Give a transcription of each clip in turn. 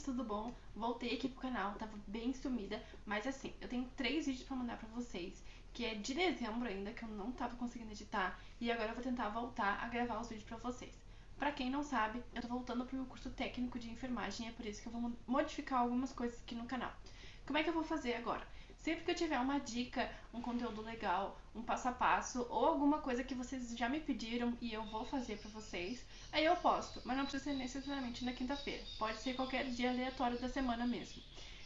tudo bom? Voltei aqui pro canal, tava bem sumida, mas assim, eu tenho 3 vídeos pra mandar pra vocês, que é de dezembro ainda, que eu não tava conseguindo editar, e agora eu vou tentar voltar a gravar os vídeos pra vocês. Pra quem não sabe, eu tô voltando pro meu curso técnico de enfermagem, é por isso que eu vou modificar algumas coisas aqui no canal. Como é que eu vou fazer agora? Sempre que eu tiver uma dica, um conteúdo legal, um passo a passo ou alguma coisa que vocês já me pediram e eu vou fazer pra vocês, aí eu posto, mas não precisa ser necessariamente na quinta-feira. Pode ser qualquer dia aleatório da semana mesmo.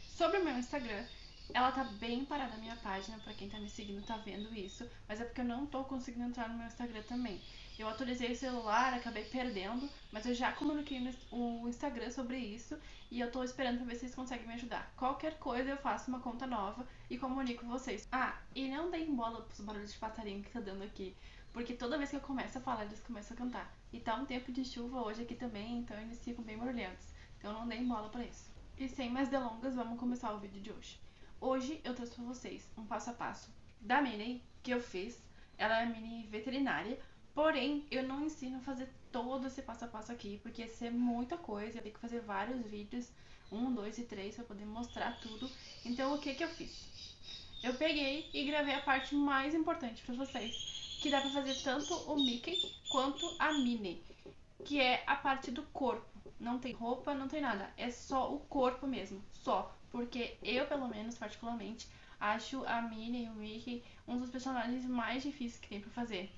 Sobre o meu Instagram, ela tá bem parada na minha página, pra quem tá me seguindo tá vendo isso, mas é porque eu não tô conseguindo entrar no meu Instagram também. Eu atualizei o celular, acabei perdendo, mas eu já comuniquei no Instagram sobre isso e eu tô esperando pra ver se vocês conseguem me ajudar. Qualquer coisa eu faço uma conta nova e comunico vocês. Ah, e não deem bola pros barulhos de passarinho que tá dando aqui, porque toda vez que eu começo a falar, eles começam a cantar. E tá um tempo de chuva hoje aqui também, então eles ficam bem barulhentos. Então não deem bola pra isso. E sem mais delongas, vamos começar o vídeo de hoje. Hoje eu trouxe pra vocês um passo a passo da Minnie que eu fiz. Ela é mini veterinária, porém eu não ensino a fazer todo esse passo a passo aqui, porque ia ser muita coisa, eu tenho que fazer vários vídeos, 1, 2 e 3, pra poder mostrar tudo. Então o que que eu fiz? Eu peguei e gravei a parte mais importante pra vocês, que dá pra fazer tanto o Mickey quanto a Minnie, que é a parte do corpo. Não tem roupa, não tem nada, é só o corpo mesmo, só. Porque eu, pelo menos, particularmente, acho a Minnie e o Mickey um dos personagens mais difíceis que tem pra fazer.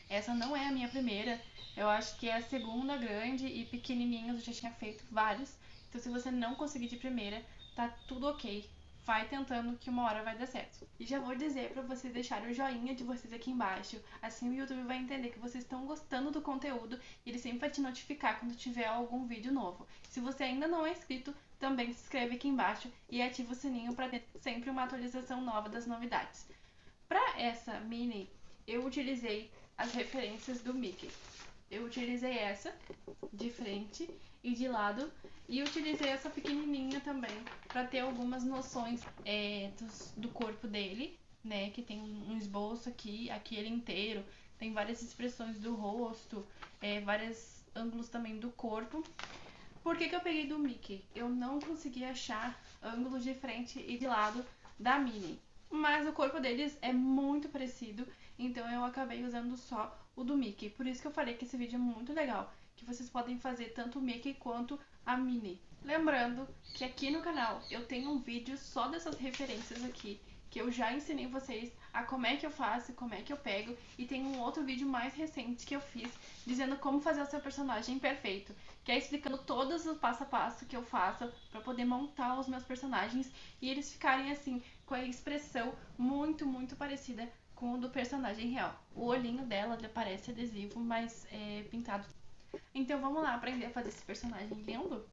Essa não é a minha primeira, eu acho que é a segunda grande e pequenininhos, eu já tinha feito vários. Então se você não conseguir de primeira, tá tudo ok. Vai tentando que uma hora vai dar certo. E já vou dizer pra vocês deixarem o joinha de vocês aqui embaixo, assim o YouTube vai entender que vocês estão gostando do conteúdo e ele sempre vai te notificar quando tiver algum vídeo novo. Se você ainda não é inscrito, também se inscreve aqui embaixo e ativa o sininho para ter sempre uma atualização nova das novidades. Para essa mini, eu utilizei as referências do Mickey. Eu utilizei essa de frente e de lado e utilizei essa pequenininha também para ter algumas noções do corpo dele, né? Que tem um esboço aqui ele inteiro, tem várias expressões do rosto, vários ângulos também do corpo. Por que que eu peguei do Mickey? Eu não consegui achar ângulos de frente e de lado da Minnie, mas o corpo deles é muito parecido, então eu acabei usando só o do Mickey. Por isso que eu falei que esse vídeo é muito legal, que vocês podem fazer tanto o Mickey quanto a Minnie. Lembrando que aqui no canal eu tenho um vídeo só dessas referências aqui, que eu já ensinei vocês a como é que eu faço, como é que eu pego, e tem um outro vídeo mais recente que eu fiz dizendo como fazer o seu personagem perfeito, que é explicando todos os passo a passo que eu faço para poder montar os meus personagens e eles ficarem assim com a expressão muito parecida com o do personagem real. O olhinho dela parece adesivo, mas é pintado. Então vamos lá aprender a fazer esse personagem lindo?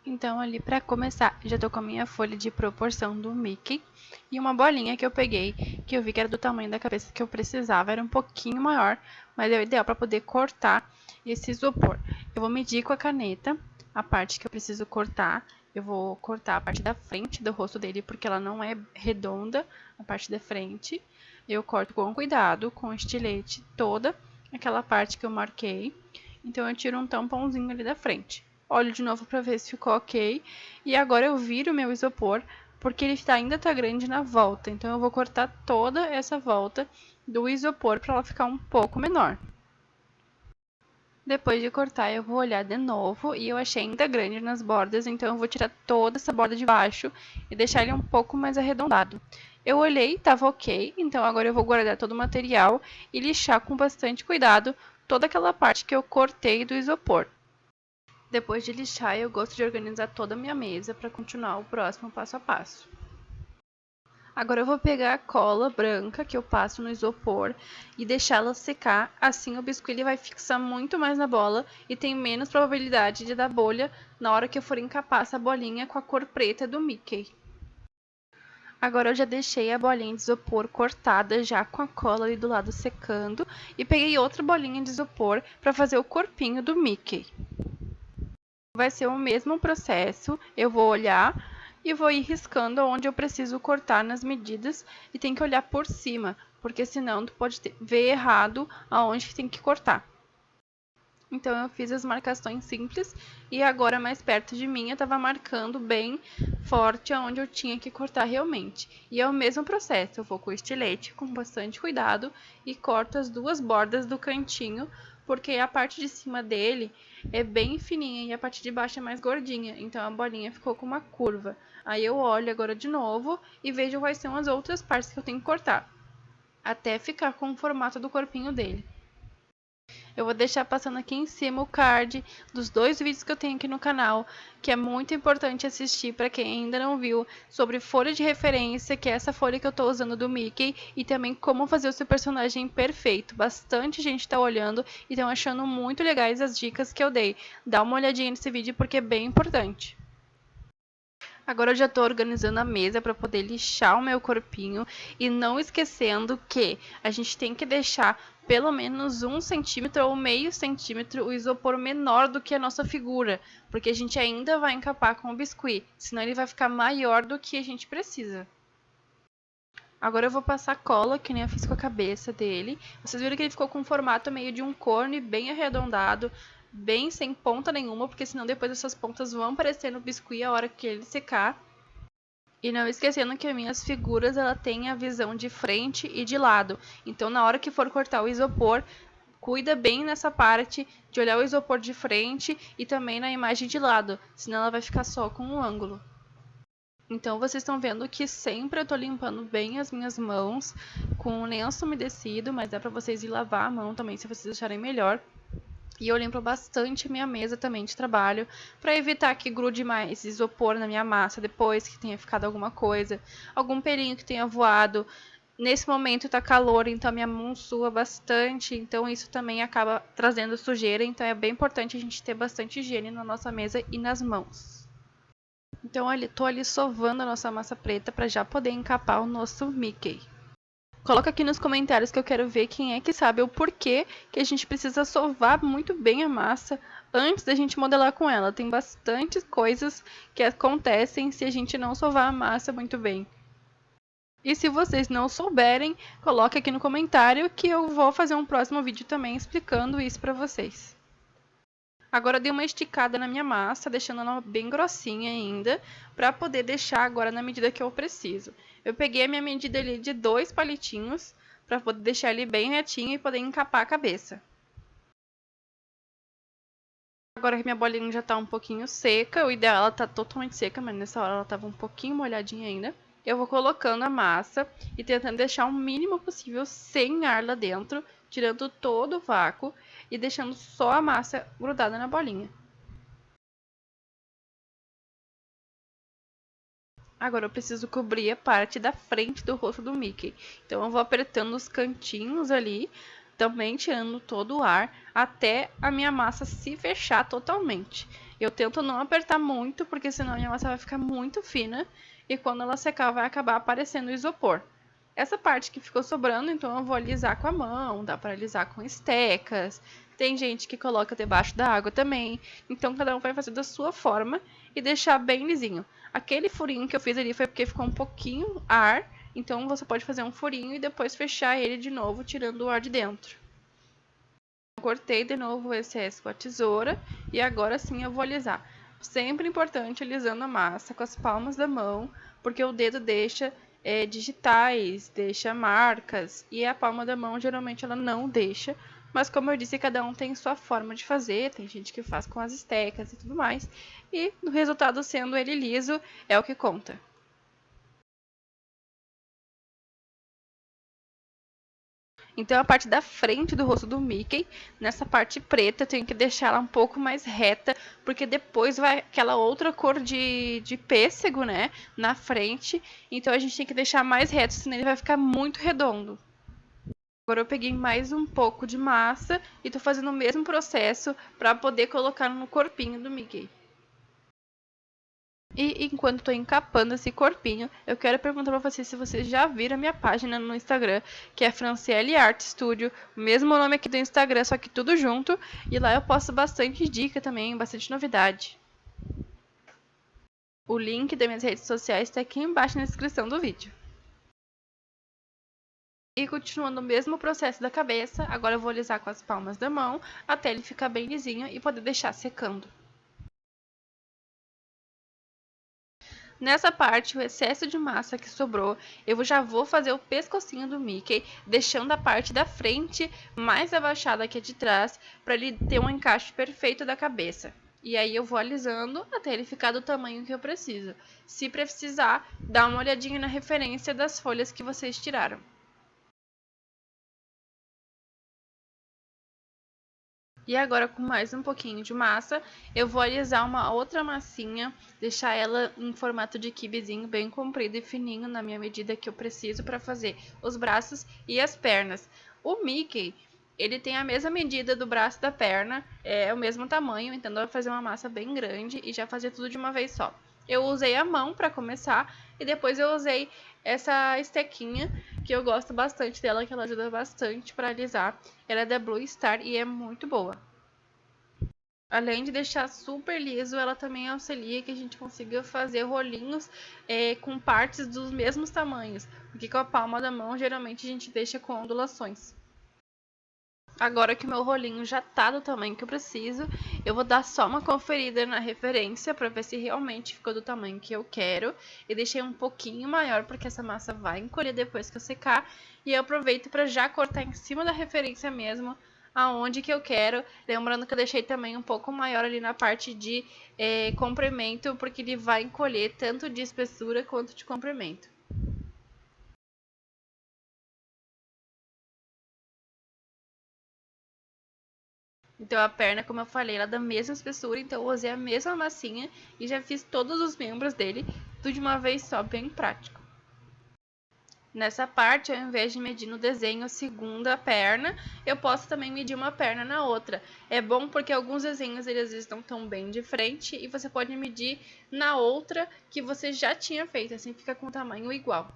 Então ali para começar, já tô com a minha folha de proporção do Mickey e uma bolinha que eu peguei, que eu vi que era do tamanho da cabeça que eu precisava, era um pouquinho maior, mas é o ideal para poder cortar esse isopor. Eu vou medir com a caneta a parte que eu preciso cortar. Eu vou cortar a parte da frente do rosto dele, porque ela não é redonda, a parte da frente. Eu corto com cuidado, com estilete, toda aquela parte que eu marquei. Então eu tiro um tampãozinho ali da frente. Olho de novo para ver se ficou ok. E agora eu viro o meu isopor, porque ele ainda tá grande na volta. Então eu vou cortar toda essa volta do isopor para ela ficar um pouco menor. Depois de cortar, eu vou olhar de novo e eu achei ainda grande nas bordas, então eu vou tirar toda essa borda de baixo e deixar ele um pouco mais arredondado. Eu olhei, estava ok, então agora eu vou guardar todo o material e lixar com bastante cuidado toda aquela parte que eu cortei do isopor. Depois de lixar, eu gosto de organizar toda a minha mesa para continuar o próximo passo a passo. Agora eu vou pegar a cola branca que eu passo no isopor e deixá-la secar, assim o biscuit ele vai fixar muito mais na bola e tem menos probabilidade de dar bolha na hora que eu for encapar essa bolinha com a cor preta do Mickey. Agora eu já deixei a bolinha de isopor cortada já com a cola ali do lado secando e peguei outra bolinha de isopor para fazer o corpinho do Mickey. Vai ser o mesmo processo, eu vou olhar e vou ir riscando onde eu preciso cortar nas medidas e tem que olhar por cima, porque senão tu pode ver errado aonde tem que cortar. Então eu fiz as marcações simples e agora mais perto de mim eu estava marcando bem forte aonde eu tinha que cortar realmente. E é o mesmo processo, eu vou com o estilete com bastante cuidado e corto as duas bordas do cantinho, porque a parte de cima dele é bem fininha e a parte de baixo é mais gordinha, então a bolinha ficou com uma curva. Aí eu olho agora de novo e vejo quais são as outras partes que eu tenho que cortar, até ficar com o formato do corpinho dele. Eu vou deixar passando aqui em cima o card dos 2 vídeos que eu tenho aqui no canal, que é muito importante assistir para quem ainda não viu, sobre folha de referência, que é essa folha que eu estou usando do Mickey, e também como fazer o seu personagem perfeito. Bastante gente está olhando e estão achando muito legais as dicas que eu dei. Dá uma olhadinha nesse vídeo porque é bem importante. Agora eu já estou organizando a mesa para poder lixar o meu corpinho e não esquecendo que a gente tem que deixar pelo menos 1 centímetro ou meio centímetro o isopor menor do que a nossa figura, porque a gente ainda vai encapar com o biscuit, senão ele vai ficar maior do que a gente precisa. Agora eu vou passar cola, que nem eu fiz com a cabeça dele. Vocês viram que ele ficou com um formato meio de um cone, bem arredondado, bem sem ponta nenhuma, porque senão depois essas pontas vão aparecer no biscuit a hora que ele secar. E não esquecendo que as minhas figuras ela tem a visão de frente e de lado. Então na hora que for cortar o isopor, cuida bem nessa parte de olhar o isopor de frente e também na imagem de lado, senão ela vai ficar só com um ângulo. Então vocês estão vendo que sempre eu tô limpando bem as minhas mãos com o lenço umedecido, mas dá pra vocês ir lavar a mão também se vocês acharem melhor. E eu limpo bastante a minha mesa também de trabalho, para evitar que grude mais isopor na minha massa depois que tenha ficado alguma coisa, algum pelinho que tenha voado. Nesse momento tá calor, então a minha mão sua bastante, então isso também acaba trazendo sujeira, então é bem importante a gente ter bastante higiene na nossa mesa e nas mãos. Então tô ali sovando a nossa massa preta para já poder encapar o nosso Mickey. Coloca aqui nos comentários que eu quero ver quem é que sabe o porquê que a gente precisa sovar muito bem a massa antes da gente modelar com ela. Tem bastante coisas que acontecem se a gente não sovar a massa muito bem. E se vocês não souberem, coloque aqui no comentário que eu vou fazer um próximo vídeo também explicando isso para vocês. Agora eu dei uma esticada na minha massa, deixando ela bem grossinha ainda, para poder deixar agora na medida que eu preciso. Eu peguei a minha medida ali de 2 palitinhos, para poder deixar ele bem retinho e poder encapar a cabeça. Agora que minha bolinha já está um pouquinho seca, o ideal é ela tá totalmente seca, mas nessa hora ela estava um pouquinho molhadinha ainda. Eu vou colocando a massa e tentando deixar o mínimo possível sem ar lá dentro, tirando todo o vácuo e deixando só a massa grudada na bolinha. Agora eu preciso cobrir a parte da frente do rosto do Mickey. Então eu vou apertando os cantinhos ali, também tirando todo o ar, até a minha massa se fechar totalmente. Eu tento não apertar muito, porque senão a minha massa vai ficar muito fina e quando ela secar vai acabar aparecendo o isopor. Essa parte que ficou sobrando, então eu vou alisar com a mão, dá para alisar com estecas. Tem gente que coloca debaixo da água também. Então cada um vai fazer da sua forma e deixar bem lisinho. Aquele furinho que eu fiz ali foi porque ficou um pouquinho ar, então você pode fazer um furinho e depois fechar ele de novo, tirando o ar de dentro. Eu cortei de novo o excesso com a tesoura e agora sim eu vou alisar. Sempre importante alisando a massa com as palmas da mão, porque o dedo deixa digitais, deixa marcas e a palma da mão geralmente ela não deixa. Mas como eu disse, cada um tem sua forma de fazer, tem gente que faz com as estecas e tudo mais. E o resultado sendo ele liso é o que conta. Então a parte da frente do rosto do Mickey, nessa parte preta, eu tenho que deixar ela um pouco mais reta, porque depois vai aquela outra cor de pêssego, né, na frente. Então a gente tem que deixar mais reto, senão ele vai ficar muito redondo. Agora eu peguei mais um pouco de massa e tô fazendo o mesmo processo para poder colocar no corpinho do Mickey. E enquanto estou encapando esse corpinho, eu quero perguntar para vocês se vocês já viram a minha página no Instagram, que é Franciele Art Studio, o mesmo nome aqui do Instagram, só que tudo junto, e lá eu posto bastante dica também, bastante novidade. O link das minhas redes sociais está aqui embaixo na descrição do vídeo. E continuando o mesmo processo da cabeça, agora eu vou alisar com as palmas da mão até ele ficar bem lisinho e poder deixar secando. Nessa parte, o excesso de massa que sobrou, eu já vou fazer o pescocinho do Mickey, deixando a parte da frente mais abaixada que a de trás, para ele ter um encaixe perfeito da cabeça. E aí eu vou alisando até ele ficar do tamanho que eu preciso. Se precisar, dá uma olhadinha na referência das folhas que vocês tiraram. E agora, com mais um pouquinho de massa, eu vou alisar uma outra massinha, deixar ela em formato de quibezinho, bem comprido e fininho, na minha medida que eu preciso para fazer os braços e as pernas. O Mickey, ele tem a mesma medida do braço e da perna, é o mesmo tamanho, então eu vou fazer uma massa bem grande e já fazer tudo de uma vez só. Eu usei a mão para começar e depois eu usei essa estequinha, que eu gosto bastante dela, que ela ajuda bastante para alisar. Ela é da Blue Star e é muito boa. Além de deixar super liso, ela também auxilia que a gente consiga fazer rolinhos com partes dos mesmos tamanhos, porque com a palma da mão geralmente a gente deixa com ondulações. Agora que o meu rolinho já tá do tamanho que eu preciso, eu vou dar só uma conferida na referência para ver se realmente ficou do tamanho que eu quero. E deixei um pouquinho maior porque essa massa vai encolher depois que eu secar. E eu aproveito para já cortar em cima da referência mesmo, aonde que eu quero. Lembrando que eu deixei também um pouco maior ali na parte de comprimento, porque ele vai encolher tanto de espessura quanto de comprimento. Então a perna, como eu falei, ela é da mesma espessura, então eu usei a mesma massinha e já fiz todos os membros dele, tudo de uma vez só, bem prático. Nessa parte, ao invés de medir no desenho a segunda perna, eu posso também medir uma perna na outra. É bom porque alguns desenhos eles às vezes não estão bem de frente e você pode medir na outra que você já tinha feito, assim fica com o tamanho igual.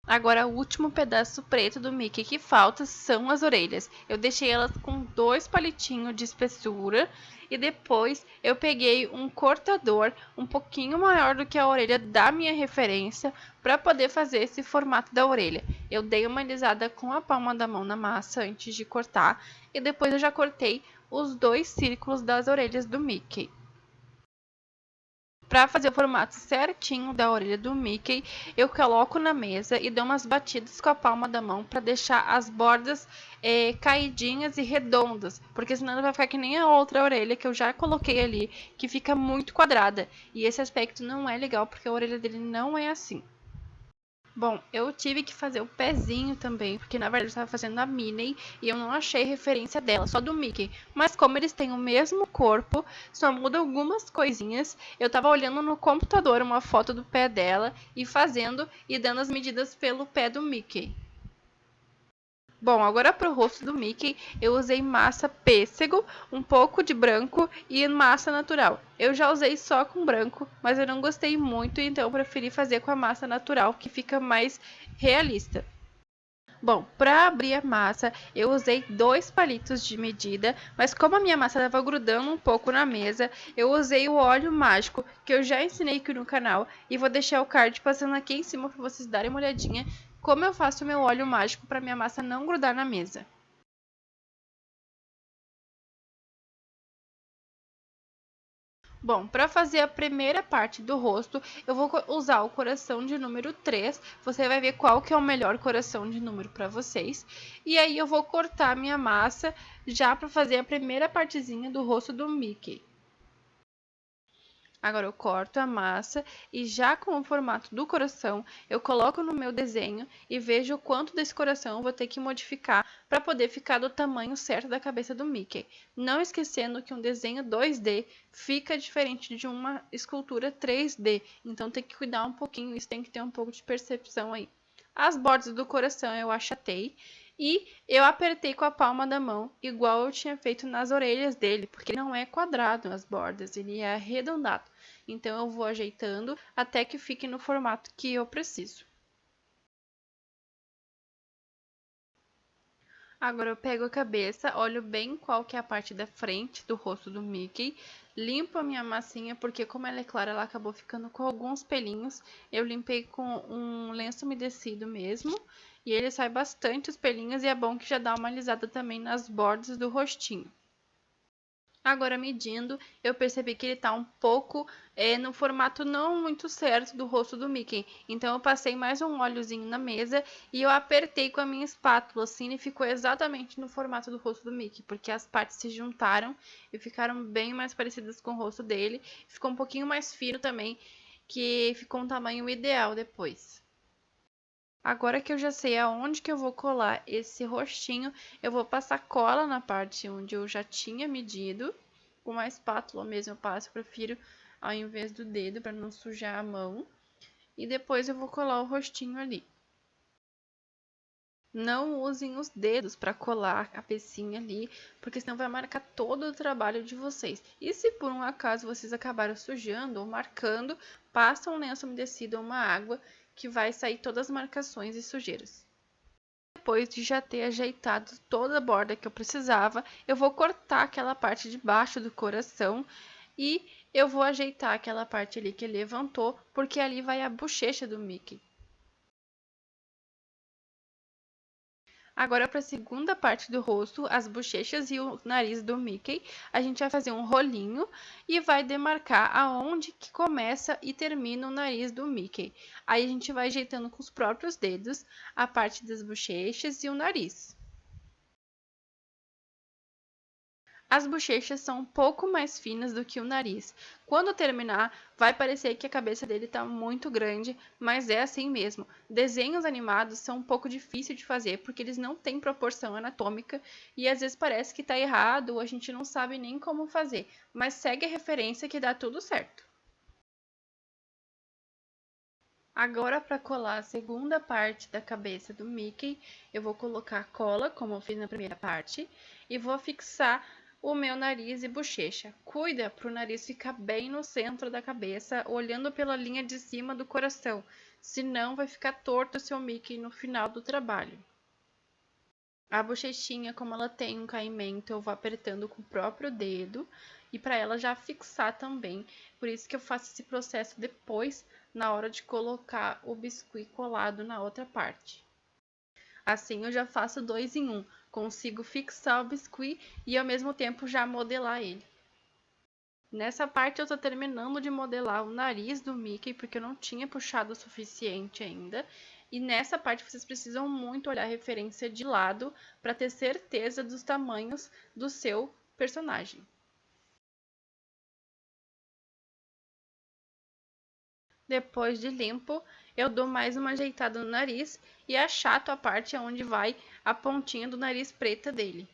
Agora, o último pedaço preto do Mickey que falta são as orelhas. Eu deixei elas com 2 palitinhos de espessura e depois eu peguei um cortador um pouquinho maior do que a orelha da minha referência para poder fazer esse formato da orelha. Eu dei uma alisada com a palma da mão na massa antes de cortar e depois eu já cortei os 2 círculos das orelhas do Mickey. Para fazer o formato certinho da orelha do Mickey, eu coloco na mesa e dou umas batidas com a palma da mão para deixar as bordas caidinhas e redondas, porque senão vai ficar que nem a outra orelha que eu já coloquei ali, que fica muito quadrada. E esse aspecto não é legal, porque a orelha dele não é assim. Bom, eu tive que fazer o pezinho também, porque na verdade eu estava fazendo a Minnie e eu não achei referência dela, só do Mickey. Mas como eles têm o mesmo corpo, só muda algumas coisinhas. Eu estava olhando no computador uma foto do pé dela e fazendo e dando as medidas pelo pé do Mickey. Bom, agora para o rosto do Mickey, eu usei massa pêssego, um pouco de branco e massa natural. Eu já usei só com branco, mas eu não gostei muito, então eu preferi fazer com a massa natural, que fica mais realista. Bom, para abrir a massa, eu usei 2 palitos de medida, mas como a minha massa estava grudando um pouco na mesa, eu usei o óleo mágico, que eu já ensinei aqui no canal, e vou deixar o card passando aqui em cima para vocês darem uma olhadinha como eu faço o meu óleo mágico para minha massa não grudar na mesa. Bom, para fazer a primeira parte do rosto, eu vou usar o coração de número 3. Você vai ver qual que é o melhor coração de número para vocês. E aí eu vou cortar a minha massa já para fazer a primeira partezinha do rosto do Mickey. Agora eu corto a massa e já com o formato do coração, eu coloco no meu desenho e vejo o quanto desse coração eu vou ter que modificar para poder ficar do tamanho certo da cabeça do Mickey. Não esquecendo que um desenho 2D fica diferente de uma escultura 3D, então tem que cuidar um pouquinho, isso tem que ter um pouco de percepção aí. As bordas do coração eu achatei e eu apertei com a palma da mão, igual eu tinha feito nas orelhas dele, porque não é quadrado as bordas, ele é arredondado. Então eu vou ajeitando até que fique no formato que eu preciso. Agora eu pego a cabeça, olho bem qual que é a parte da frente do rosto do Mickey, limpo a minha massinha, porque como ela é clara, ela acabou ficando com alguns pelinhos. Eu limpei com um lenço umedecido mesmo, e ele sai bastante os pelinhos, e é bom que já dá uma alisada também nas bordas do rostinho. Agora medindo, eu percebi que ele tá um pouco no formato não muito certo do rosto do Mickey. Então eu passei mais um óleozinho na mesa e eu apertei com a minha espátula assim e ficou exatamente no formato do rosto do Mickey, porque as partes se juntaram e ficaram bem mais parecidas com o rosto dele. Ficou um pouquinho mais fino também, que ficou um tamanho ideal depois. Agora que eu já sei aonde que eu vou colar esse rostinho, eu vou passar cola na parte onde eu já tinha medido. Com uma espátula mesmo eu passo, eu prefiro ao invés do dedo para não sujar a mão. E depois eu vou colar o rostinho ali. Não usem os dedos para colar a cabecinha ali, porque senão vai marcar todo o trabalho de vocês. E se por um acaso vocês acabaram sujando ou marcando, passa um lenço umedecido ou uma água que vai sair todas as marcações e sujeiras. Depois de já ter ajeitado toda a borda que eu precisava, eu vou cortar aquela parte de baixo do coração e eu vou ajeitar aquela parte ali que levantou, porque ali vai a bochecha do Mickey. Agora para a segunda parte do rosto, as bochechas e o nariz do Mickey, a gente vai fazer um rolinho e vai demarcar aonde que começa e termina o nariz do Mickey. Aí a gente vai ajeitando com os próprios dedos a parte das bochechas e o nariz. As bochechas são um pouco mais finas do que o nariz. Quando terminar, vai parecer que a cabeça dele está muito grande, mas é assim mesmo. Desenhos animados são um pouco difíceis de fazer porque eles não têm proporção anatômica e às vezes parece que está errado ou a gente não sabe nem como fazer, mas segue a referência que dá tudo certo. Agora, para colar a segunda parte da cabeça do Mickey, eu vou colocar cola, como eu fiz na primeira parte, e vou fixar o meu nariz e bochecha. Cuida para o nariz ficar bem no centro da cabeça, olhando pela linha de cima do coração, senão vai ficar torto o seu Mickey no final do trabalho. A bochechinha, como ela tem um caimento, eu vou apertando com o próprio dedo e para ela já fixar também. Por isso que eu faço esse processo depois, na hora de colocar o biscuit colado na outra parte. Assim eu já faço 2 em 1, consigo fixar o biscuit e ao mesmo tempo já modelar ele. Nessa parte eu tô terminando de modelar o nariz do Mickey, porque eu não tinha puxado o suficiente ainda. E nessa parte vocês precisam muito olhar a referência de lado para ter certeza dos tamanhos do seu personagem. Depois de limpo, eu dou mais uma ajeitada no nariz e achato a parte onde vai a pontinha do nariz preta dele.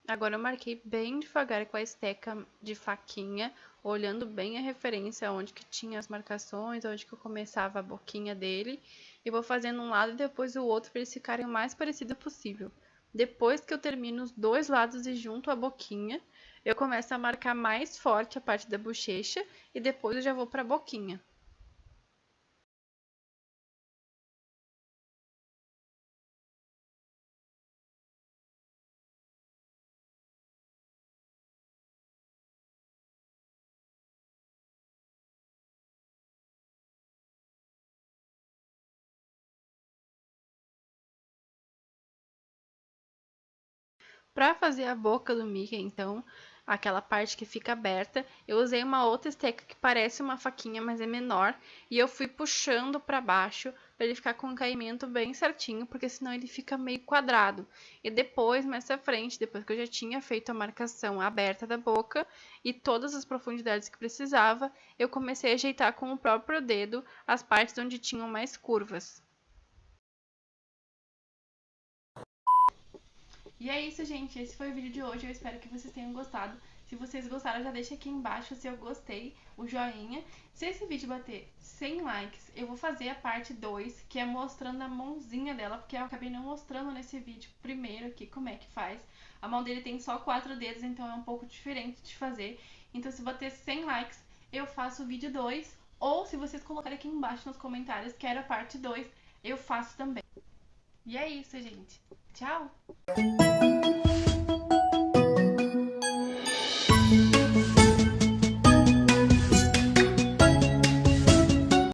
Agora eu marquei bem devagar com a esteca de faquinha, olhando bem a referência onde que tinha as marcações, onde que eu começava a boquinha dele. E vou fazendo um lado e depois o outro para eles ficarem o mais parecido possível. Depois que eu termino os dois lados e junto a boquinha, eu começo a marcar mais forte a parte da bochecha e depois eu já vou para a boquinha. Para fazer a boca do Mickey, então, aquela parte que fica aberta, eu usei uma outra esteca que parece uma faquinha, mas é menor, e eu fui puxando para baixo para ele ficar com um caimento bem certinho, porque senão ele fica meio quadrado. E depois, mais à frente, depois que eu já tinha feito a marcação aberta da boca e todas as profundidades que precisava, eu comecei a ajeitar com o próprio dedo as partes onde tinham mais curvas. E é isso, gente. Esse foi o vídeo de hoje. Eu espero que vocês tenham gostado. Se vocês gostaram, já deixa aqui embaixo se eu gostei, o joinha. Se esse vídeo bater 100 likes, eu vou fazer a parte 2, que é mostrando a mãozinha dela, porque eu acabei não mostrando nesse vídeo primeiro aqui como é que faz. A mão dele tem só 4 dedos, então é um pouco diferente de fazer. Então se bater 100 likes, eu faço o vídeo 2. Ou se vocês colocarem aqui embaixo nos comentários, quero a parte 2, eu faço também. E é isso, gente. Tchau!